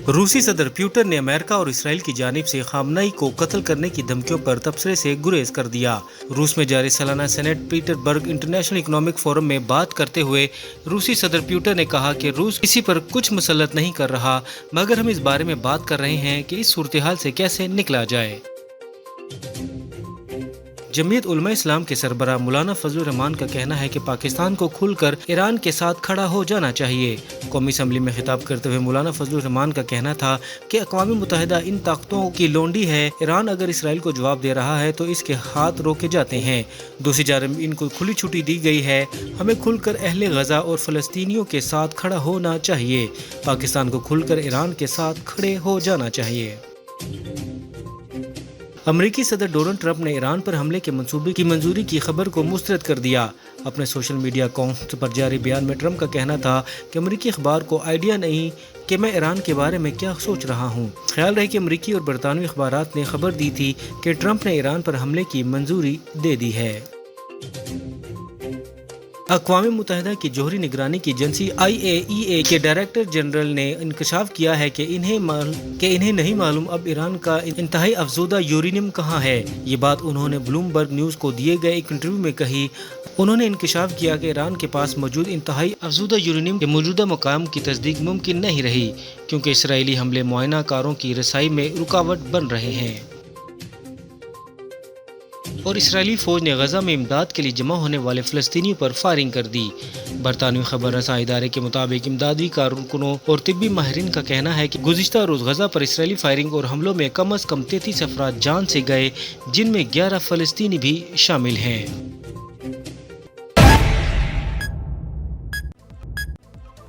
रूसी सदर पुतिन ने अमेरिका और इसराइल की जानिब से खामनेई को कत्ल करने की धमकियों पर तबसरे से गुरेज कर दिया। रूस में जारी सालाना senate Petersburg international economic forum में बात करते हुए रूसी सदर पुतिन ने कहा कि रूस किसी पर कुछ मुसल्लत नहीं कर रहा, मगर हम इस बारे में बात कर रहे हैं कि इस सूरत हाल से कैसे निकला जाए। जमीयत उलमा इस्लाम के सरबराह मौलाना फजलुर रहमान का कहना है कि पाकिस्तान को खुलकर ईरान के साथ खड़ा हो जाना चाहिए। कौमी असम्बली में खिताब करते हुए मौलाना फजलुर रहमान का कहना था कि अक़वाम मुत्तहिदा इन ताकतों की लोंडी है। ईरान अगर इसराइल को जवाब दे रहा है तो इसके हाथ रोके जाते हैं। दूसरी जानब इनको खुली छुट्टी दी गई है। हमें खुलकर अहले गजा और फ़लस्तीनियों के साथ खड़ा होना चाहिए। पाकिस्तान को खुलकर ईरान के साथ खड़े हो जाना चाहिए। अमेरिकी सदर डोनाल्ड ट्रंप ने ईरान पर हमले के मंसूबे की मंजूरी की खबर को मुस्तरद कर दिया। अपने सोशल मीडिया अकाउंट पर जारी बयान में ट्रंप का कहना था कि अमेरिकी अखबार को आइडिया नहीं कि मैं ईरान के बारे में क्या सोच रहा हूँ। ख्याल रहे कि अमेरिकी और बरतानवी अखबारात ने खबर दी थी कि ट्रंप ने ईरान पर हमले की मंजूरी दे दी है। अक़वाम मुत्तहिदा की जोहरी निगरानी की एजेंसी IAEA के डायरेक्टर जनरल ने इंकशाफ किया है कि इन्हें नहीं मालूम अब ईरान का इंतहाई अफजूदा यूरेनियम कहाँ है। ये बात उन्होंने ब्लूमबर्ग न्यूज़ को दिए गए एक इंटरव्यू में कही। उन्होंने इंकशाफ किया कि ईरान के पास मौजूद इंतहाई अफजूदा यूरेनियम के मौजूदा मकाम की तस्दीक मुमकिन नहीं रही, क्योंकि इसराइली हमले मुआयना कारों की रसाई में रुकावट बन रहे हैं और इसराइली फौज ने गजा में इमदाद के लिए जमा होने वाले फ़लस्तीनियों पर फायरिंग कर दी। बरतानवी खबर रसा इदारे के मुताबिक इमदादी कारकुनों और तिब्बी माहिरीन का कहना है कि गुज़िश्ता रोज़ गजा पर इसराइली फायरिंग और हमलों में कम अज़ कम 33 अफराद जान से गए, जिनमें 11 फ़लस्तीनी भी शामिल हैं।